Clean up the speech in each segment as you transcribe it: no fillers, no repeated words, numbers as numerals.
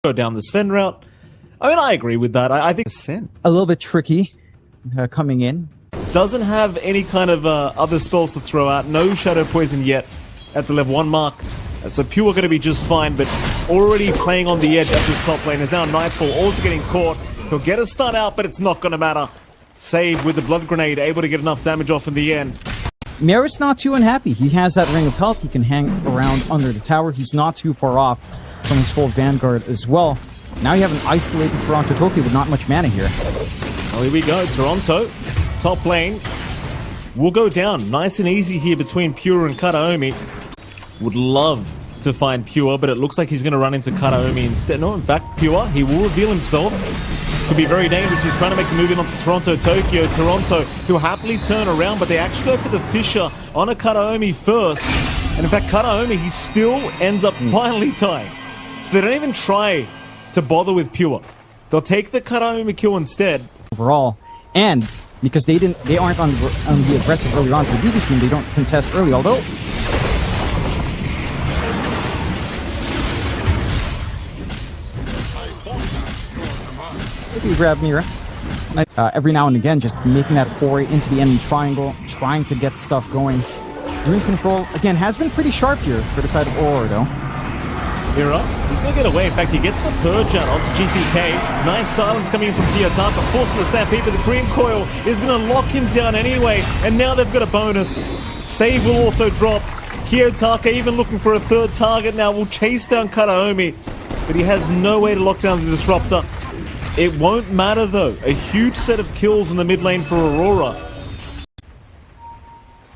go down the Sven route. I mean, I agree with that. I think a little bit tricky coming in. Doesn't have any kind of other spells to throw out. No Shadow Poison yet at the level 1 mark. So Pure going to be just fine, but already playing on the edge at this top lane is now Nightfall, also getting caught. He'll get a stun out, but it's not going to matter. Save with the Blood Grenade, able to get enough damage off in the end. Merit's not too unhappy. He has that Ring of Health. He can hang around under the tower. He's not too far off from his full Vanguard as well. Now you have an isolated Toronto Tokyo with not much mana here. Well, here we go. Toronto, top lane, will go down. Nice and easy here between Pure and Kataomi. Would love to find Pure, but it looks like he's going to run into Kataomi instead. No, in fact, Pure, he will reveal himself. This could be very dangerous. He's trying to make the move in onto Toronto Tokyo. Toronto, who happily turn around, but they actually go for the Fisher on a Kataomi first. And in fact, Kataomi, he still ends up finally tying. So they don't even try to bother with Pure. They'll take the Kataomi kill instead. Overall, and because they aren't on the aggressive early on for the BB team, they don't contest early, although you grab Mira. Every now and again, just making that foray into the enemy triangle, trying to get stuff going. Green control, again, has been pretty sharp here for the side of Aurora, though. Mira, he's going to get away. In fact, he gets the Purge out onto GPK. Nice silence coming in from Kiyotaka, forcing the Stampede, but the Dream Coil is going to lock him down anyway. And now they've got a bonus. Save will also drop. Kiyotaka, even looking for a third target now, will chase down Kataomi, but he has no way to lock down the Disruptor. It won't matter though. A huge set of kills in the mid lane for Aurora.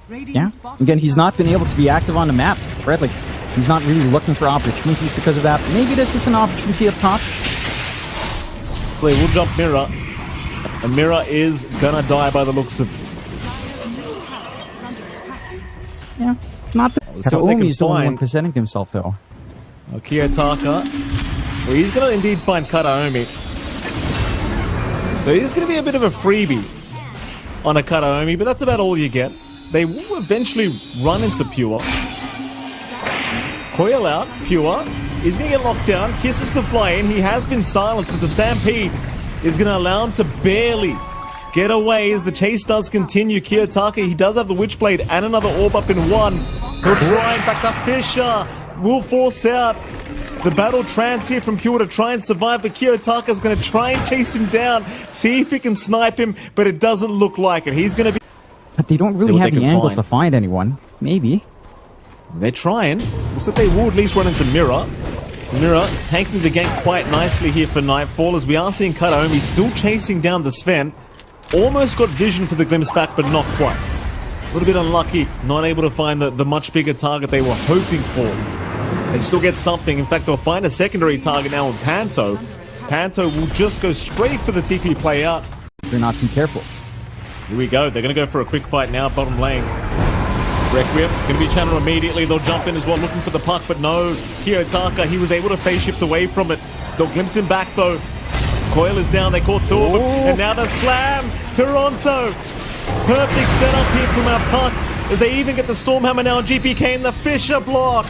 Yeah, again, he's not been able to be active on the map, right? Like, he's not really looking for opportunities because of that. Maybe this is an opportunity up top. Play will jump Mira. And Mira is gonna die by the looks of... Yeah, not the... Kataomi's the only one presenting himself though. Kiyotaka. Well, he's gonna indeed find Kataomi. So he's going to be a bit of a freebie on a Kataomi, but that's about all you get. They will eventually run into Pure. Coil out, Pure. He's going to get locked down. Kisses to fly in. He has been silenced, but the Stampede is going to allow him to barely get away as the chase does continue. Kiyotaka, he does have the Witchblade and another orb up in one. He'll try, in fact, the Fisher will force out the battle trance here from Pure to try and survive, but Kiyotaka's going to try and chase him down, see if he can snipe him, but it doesn't look like it. He's going to be... But they don't really have the angle to find anyone. Maybe. They're trying. Looks like they will at least run into Mira. So Mira tanking the gank quite nicely here for Nightfall, as we are seeing Kataomi still chasing down the Sven. Almost got vision for the glimpse back, but not quite. A little bit unlucky, not able to find the much bigger target they were hoping for. They still get something. In fact, they'll find a secondary target now with Panto. Panto will just go straight for the TP play out. They're not too careful. Here we go. They're going to go for a quick fight now, bottom lane. Requiem going to be channeled immediately. They'll jump in as well, looking for the puck, but no. Kiyotaka, he was able to phase shift away from it. They'll glimpse him back, though. Coil is down. They caught two of them. And now the slam. Toronto. Perfect setup here from our puck, as they even get the Stormhammer now on GPK in the Fisher block.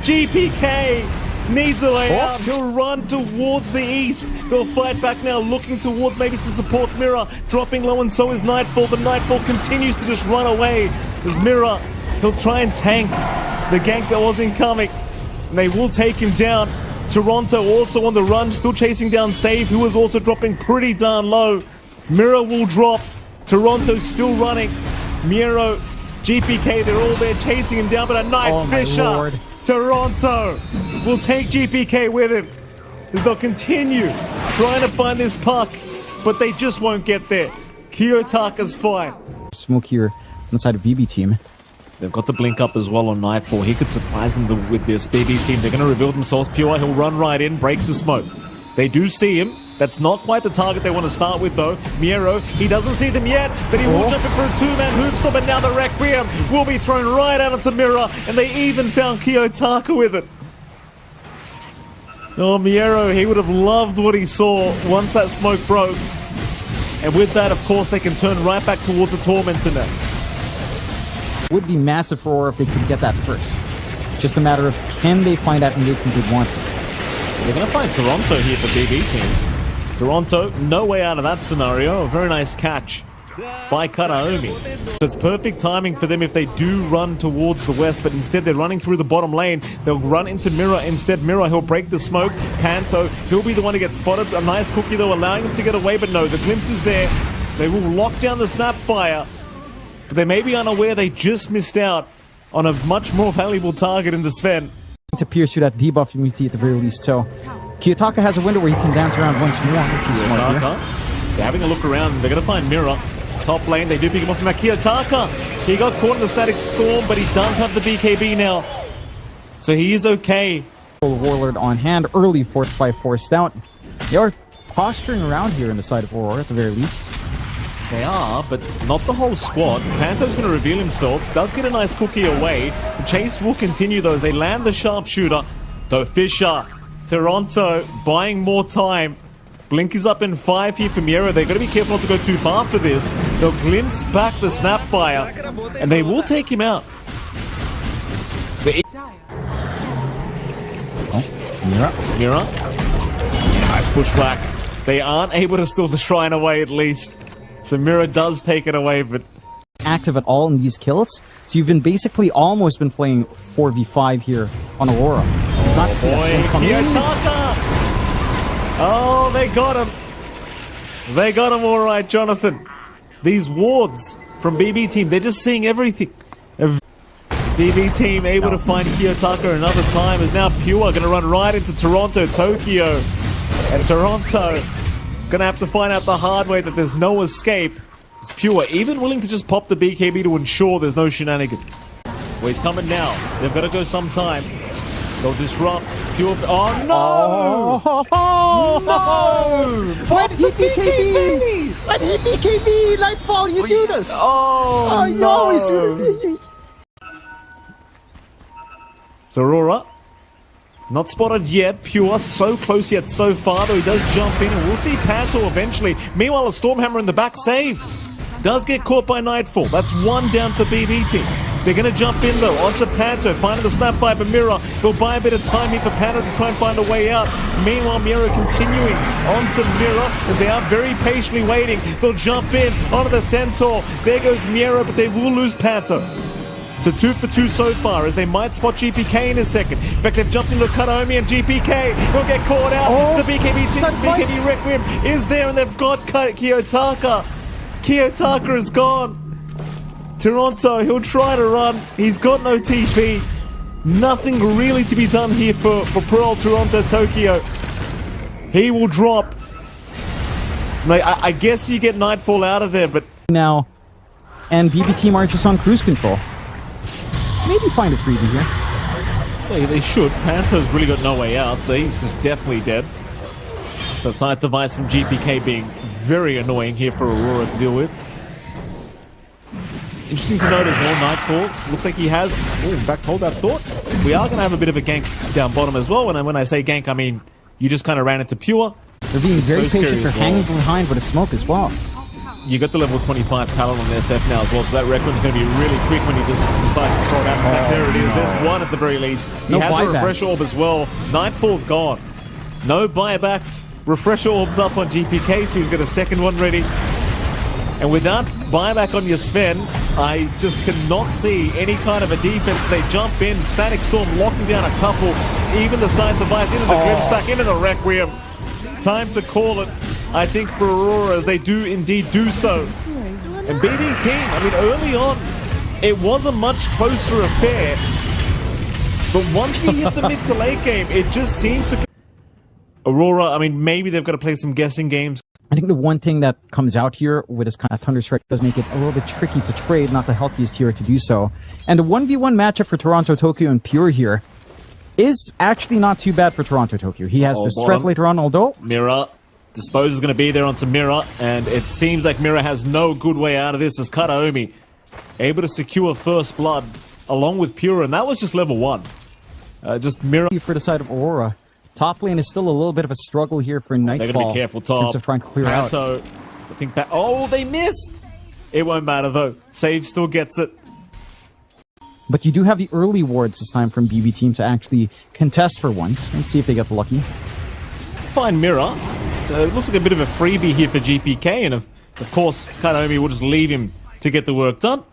GPK needs a way out. He'll run towards the east. They'll fight back now, looking towards maybe some support. Mira dropping low, and so is Nightfall. But Nightfall continues to just run away. As Mira, he'll try and tank the gank that was incoming. And they will take him down. Toronto also on the run, still chasing down Save, who is also dropping pretty darn low. Mira will drop. Toronto still running. Miro, GPK, they're all there chasing him down, but a nice Fisher. Toronto will take GPK with him, as they'll continue trying to find this puck, but they just won't get there. Kiyotaka's fine. Smoke here on the side of BB team. They've got the blink up as well on Nightfall. He could surprise them with this BB team. They're going to reveal themselves. Pure, he'll run right in, breaks the smoke. They do see him. That's not quite the target they want to start with, though. Miero, he doesn't see them yet, but he will jump in for a two-man hoof stop, and now the Requiem will be thrown right out onto Mira, and they even found Kiyotaka with it. Oh, Miero, he would have loved what he saw once that smoke broke. And with that, of course, they can turn right back towards the Tormentor now. Would be massive for Aurora if they could get that first. Just a matter of, can they find that engagement they want? They're going to find Toronto here for BB team. Toronto, no way out of that scenario. A very nice catch by Karaomi. It's perfect timing for them if they do run towards the west, but instead they're running through the bottom lane. They'll run into Mira instead. Mira, he'll break the smoke. Panto, he'll be the one to get spotted. A nice cookie though, allowing him to get away, but no, the glimpse is there. They will lock down the Snapfire, but they may be unaware they just missed out on a much more valuable target in the Sven. To pierce through that debuff immunity at the very least, so Kiyotaka has a window where he can dance around once more if he's smart here. They're having a look around. They're going to find Mira. Top lane, they do pick him up from Kiyotaka. He got caught in the static storm, but he does have the BKB now. So he is okay. Warlord on hand, early 4-5 forced out. They are posturing around here in the side of Aurora at the very least. They are, but not the whole squad. Panto's going to reveal himself. Does get a nice cookie away. The chase will continue though as they land the sharpshooter. Though Fisher, Toronto buying more time. Blink is up in 5 here for Miera. They're going to be careful not to go too far for this. They'll glimpse back the Snapfire, and they will take him out. So Miera. Nice pushback. They aren't able to steal the shrine away at least. So Miera does take it away, but active at all in these kills. So you've been basically almost been playing 4v5 here on Aurora. Not to see that's coming. Oh, they got him. They got him all right, Jonathan. These wards from BB team, they're just seeing everything. BB team able to find Kiyotaka another time is now Pure going to run right into Toronto, Tokyo. And Toronto going to have to find out the hard way that there's no escape. It's Pure even willing to just pop the BKB to ensure there's no shenanigans. Well, he's coming now. They've got to go sometime. They'll disrupt Pure. Oh no! No! What hit BKB? What hit BKB? Nightfall, you do this! Oh no! So Aurora, not spotted yet. Pure so close yet so far, though he does jump in, and we'll see Panto eventually. Meanwhile, a Stormhammer in the back save. Does get caught by Nightfall. That's one down for BB team. They're going to jump in though, onto Panto, finding the snap by Mira. He'll buy a bit of time here for Panto to try and find a way out. Meanwhile, Mira continuing onto Mira, as they are very patiently waiting. They'll jump in onto the Centaur. There goes Mira, but they will lose Panto. So 2 for 2 so far, as they might spot GPK in a second. In fact, they've jumped into Karaomi, and GPK will get caught out. The BKB Requiem is there, and they've got Kiyotaka. Kiyotaka is gone. Toronto, he'll try to run. He's got no TP. Nothing really to be done here for Pearl, Toronto, Tokyo. He will drop. I guess you get Nightfall out of there, but now, and BB team are just on cruise control. Maybe find a freebie here. They should. Panto's really got no way out, so he's just definitely dead. So side device from GPK being very annoying here for Aurora to deal with. Interesting to note as well, Nightfall. Looks like he has... Oh, in fact, hold that thought. We are going to have a bit of a gank down bottom as well. When I say gank, I mean you just kind of ran into Pure. They're being very patient for hanging behind with a smoke as well. You got the level 25 talent on the SF now as well, so that Requiem's going to be really quick when you just decide to throw it out. In fact, there it is. There's one at the very least. He has a refresh orb as well. Nightfall's gone. No buyback. Refresh orbs up on GPK, so he's got a second one ready. And without buyback on your Sven, I just cannot see any kind of a defense. They jump in, Static Storm locking down a couple. Even the side device into the glimpse back into the Requiem. Time to call it, I think, for Aurora, as they do indeed do so. And BD team, I mean, early on, it was a much closer affair. But once he hit the mid to late game, it just seemed to... Aurora, I mean, maybe they've got to play some guessing games. I think the one thing that comes out here with this kind of Thunder Strike does make it a little bit tricky to trade, not the healthiest here to do so. And the 1v1 matchup for Toronto, Tokyo, and Pure here is actually not too bad for Toronto, Tokyo. He has this threat later on, although... Mira, Dispose is going to be there onto Mira, and it seems like Mira has no good way out of this as Karaomi able to secure first blood along with Pure, and that was just level 1. Just Mira... For the side of Aurora. Top lane is still a little bit of a struggle here for Nightfall. They're going to be careful top. In terms of trying to clear out. I think that... Oh, they missed! It won't matter though. Save still gets it. But you do have the early wards this time from BB team to actually contest for once and see if they get lucky. find Mira. So it looks like a bit of a freebie here for GPK, and of course, Kanomi will just leave him to get the work done.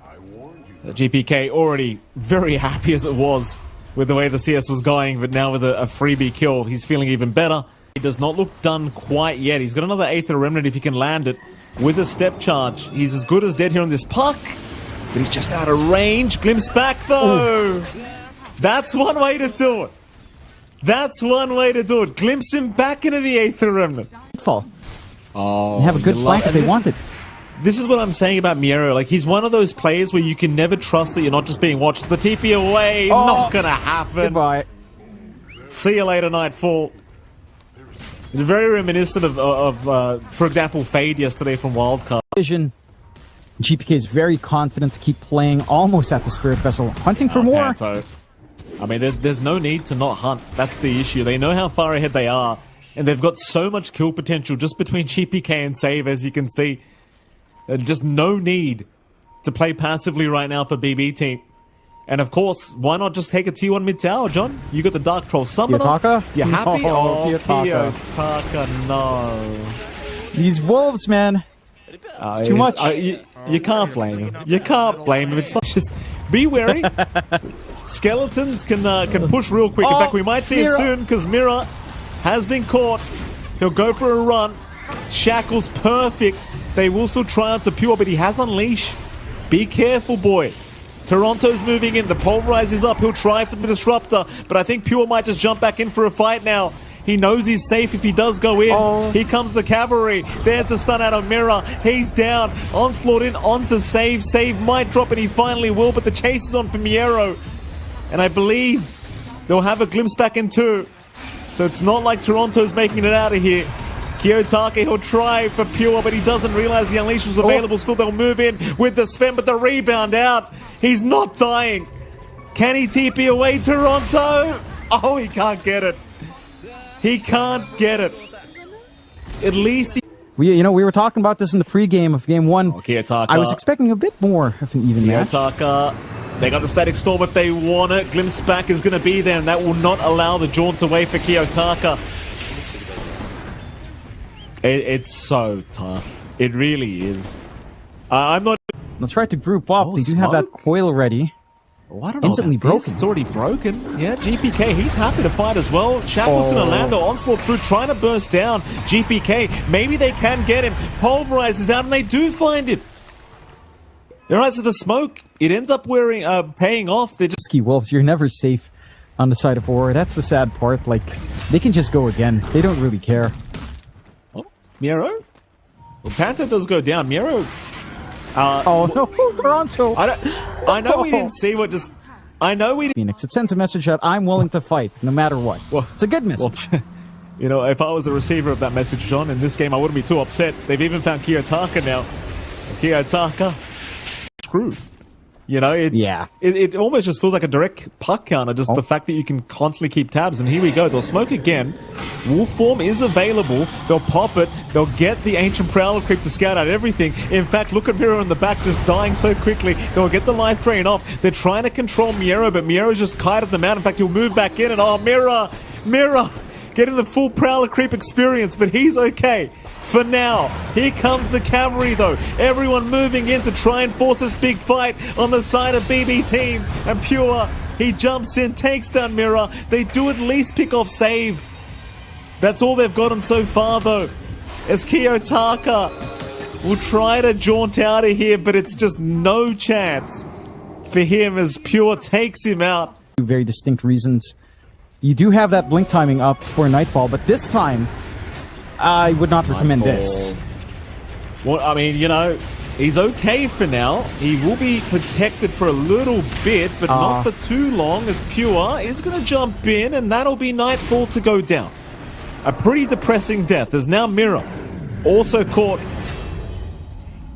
GPK already very happy as it was with the way the CS was going, but now with a freebie kill, he's feeling even better. He does not look done quite yet. He's got another Aether Remnant if he can land it with a step charge. He's as good as dead here on this puck, but he's just out of range. Glimpse back though. Oof. That's one way to do it. That's one way to do it. Glimpse him back into the Aether Remnant. Fall. Oh, they have a good flank if they want it. This is what I'm saying about Miero. Like, he's one of those players where you can never trust that you're not just being watched. The TP away, not gonna happen. Goodbye. See you later, Nightfall. It's very reminiscent of for example, Fade yesterday from Wildcard. Vision. GPK is very confident to keep playing almost at the Spirit Vessel, hunting for more. Panto. I mean, there's no need to not hunt. That's the issue. They know how far ahead they are, and they've got so much kill potential just between GPK and Save, as you can see. Just no need to play passively right now for BB team. And of course, why not just take a T1 mid tower, John? You got the Dark Troll Summoner. Kiyotaka? You happy? Oh, Kiyotaka, no. These wolves, man. It's too much. You can't blame him. You can't blame him. It's not just... Be wary. Skeletons can push real quick. In fact, we might see it soon because Mira has been caught. He'll go for a run. Shackle's perfect. They will still try out to Pure, but he has Unleash. Be careful, boys. Toronto's moving in. The Pulverize is up. He'll try for the Disruptor, but I think Pure might just jump back in for a fight now. He knows he's safe if he does go in. Here comes the Cavalry. There's a stun out of Mira. He's down. Onslaught in onto Save. Save might drop, and he finally will, but the chase is on for Miero. And I believe they'll have a glimpse back in too. So it's not like Toronto's making it out of here. Kiyotaka, he'll try for Pure, but he doesn't realize the Unleash was available. Still, they'll move in with the Sven, but the rebound out. He's not dying. Can he TP away Toronto? Oh, he can't get it. He can't get it. At least we were talking about this in the pregame of game one. Kiyotaka. I was expecting a bit more of an even match. Kiyotaka. They got the Static Storm if they want it. Glimpse back is going to be there, and that will not allow the jaunt away for Kiyotaka. It's so tough. It really is. I'm not... Let's try to group up. They do have that coil ready. Oh, I don't know. Instantly broken. It's already broken. Yeah, GPK, he's happy to fight as well. Shackle's going to land the onslaught through, trying to burst down GPK. Maybe they can get him. Pulverize is out, and they do find it. Alright, so the smoke, it ends up paying off. They're just... Ski Wolves, you're never safe on the side of Aurora. That's the sad part. Like, they can just go again. They don't really care. Oh, Miero? Well, Panther does go down. Miero... oh no, Toronto! I know we didn't see what just... I know we didn't... Phoenix, it sends a message that I'm willing to fight, no matter what. Well, it's a good message. Well, you know, if I was the receiver of that message, John, in this game, I wouldn't be too upset. They've even found Kiyotaka now. Kiyotaka... Screwed. You know, it's... Yeah. It almost just feels like a direct puck counter, just the fact that you can constantly keep tabs. And here we go. They'll smoke again. Wolf form is available. They'll pop it. They'll get the Ancient Prowler creep to scout out everything. In fact, look at Miro in the back just dying so quickly. They'll get the life drain off. They're trying to control Miero, but Miero's just kited them out. In fact, he'll move back in, and Mira getting the full Prowler creep experience, but he's okay. For now, here comes the cavalry though. Everyone moving in to try and force this big fight on the side of BB team. And Pure, he jumps in, takes down Mira. They do at least pick off Save. That's all they've gotten so far though. As Kiyotaka will try to jaunt out of here, but it's just no chance for him as Pure takes him out. Two very distinct reasons. You do have that blink timing up for Nightfall, but this time, I would not recommend this. Well, I mean, you know, he's okay for now. He will be protected for a little bit, but not for too long, as Pure is going to jump in, and that'll be Nightfall to go down. A pretty depressing death. There's now Mira, also caught.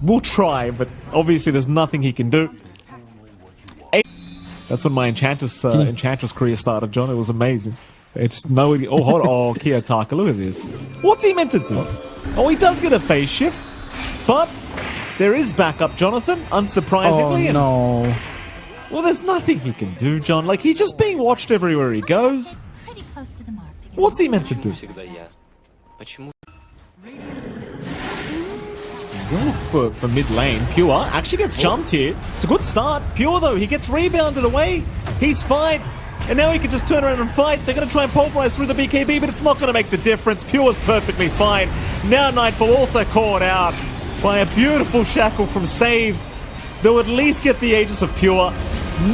We'll try, but obviously there's nothing he can do. That's when my Enchantress career started, John. It was amazing. It's no... Oh, hold on. Oh, Kiyotaka, look at this. What's he meant to do? Oh, he does get a phase shift, but there is backup, Jonathan, unsurprisingly. Oh, no. Well, there's nothing he can do, John. Like, he's just being watched everywhere he goes. Pretty close to the mark. What's he meant to do? Почему? For mid lane, Pure actually gets jumped here. It's a good start. Pure though, he gets rebounded away. He's fine. And now he can just turn around and fight. They're going to try and pulverize through the BKB, but it's not going to make the difference. Pure's perfectly fine. Now Nightfall also caught out by a beautiful shackle from Save. They'll at least get the Aegis of Pure.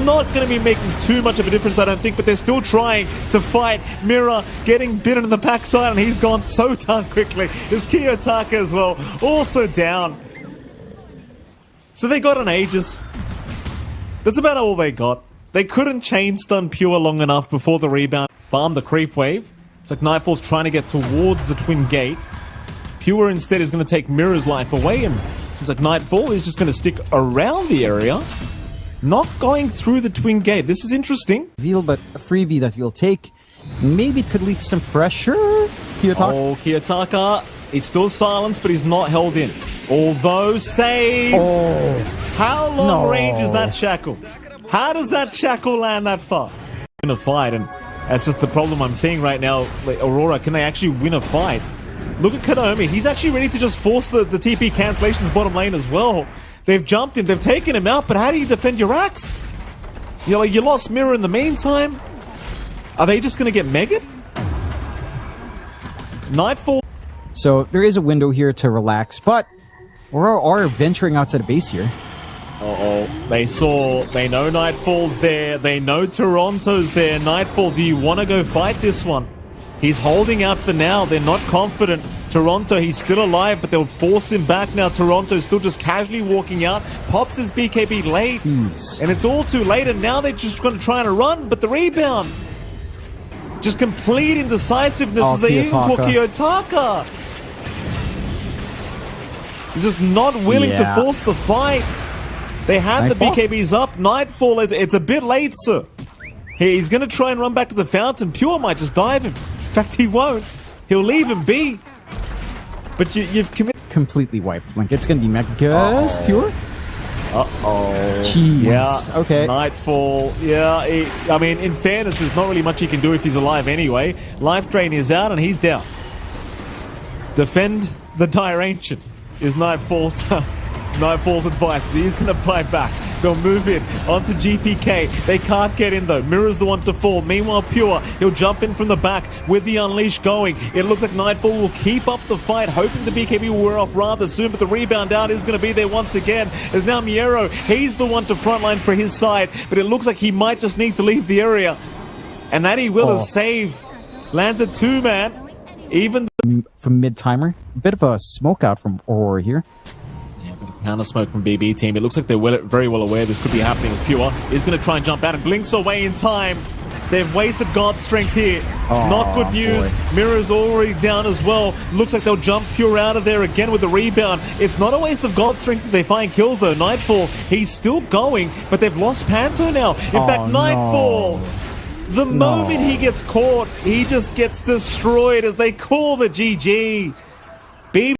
Not going to be making too much of a difference, I don't think, but they're still trying to fight. Mira getting bitten in the backside, and he's gone so darn quickly. There's Kiyotaka as well, also down. So they got an Aegis. That's about all they got. They couldn't chain stun Pure long enough before the rebound. Farm the creep wave. It's like Nightfall's trying to get towards the Twin Gate. Pure instead is going to take Mira's life away, and it seems like Nightfall is just going to stick around the area, not going through the Twin Gate. This is interesting. Reveal, but a freebie that you'll take. Maybe it could lead to some pressure. Kiyotaka. Oh, Kiyotaka is still silenced, but he's not held in. Although Save. Oh. How long No. range is that shackle? How does that shackle land that far? In a fight, and that's just the problem I'm seeing right now. Like, Aurora, can they actually win a fight? Look at Konomi. He's actually ready to just force the TP cancellations bottom lane as well. They've jumped him. They've taken him out, but how do you defend your axe? You know, like, you lost Mirror in the meantime. Are they just going to get megged? Nightfall. So there is a window here to relax, but Aurora are venturing outside of base here. Uh-oh. They know Nightfall's there. They know Toronto's there. Nightfall, do you want to go fight this one? He's holding out for now. They're not confident. Toronto, he's still alive, but they'll force him back now. Toronto's still just casually walking out. Pops his BKB late. Jeez. And it's all too late, and now they're just going to try to run, but the rebound. Just complete indecisiveness as they even for Kiyotaka. He's just not willing to force the fight. They had Nightfall? the BKBs up. Nightfall, it's a bit late, sir. He's going to try and run back to the fountain. Pure might just dive him. In fact, he won't. He'll leave him be. But you've committed. Completely wiped. Like, it's going to be Megas Pure. Uh-oh. Jeez. Yeah. Okay. Nightfall. Yeah. I mean, in fairness, there's not really much he can do if he's alive anyway. Life Drain is out and he's down. Defend the Dire Ancient is Nightfall's advice. He's going to fight back. They'll move in onto GPK. They can't get in though. Mirror's the one to fall. Meanwhile, Pure, he'll jump in from the back with the Unleash going. It looks like Nightfall will keep up the fight, hoping the BKB will wear off rather soon, but the rebound out is going to be there once again. As now Miero, he's the one to frontline for his side, but it looks like he might just need to leave the area. And that he will as Save. Lands a 2-man. Even from mid-timer. A bit of a smoke out from Aurora here. counter smoke from BB team. It looks like they're very well aware this could be happening, as Pure is going to try and jump out and blinks away in time. They've wasted God's strength here. Not good news. Boy. Mirror's already down as well. Looks like they'll jump Pure out of there again with the rebound. It's not a waste of God's strength if they find kills though. Nightfall, he's still going, but they've lost Panto now. In fact, Nightfall, the moment he gets caught, he just gets destroyed as they call the GG. BB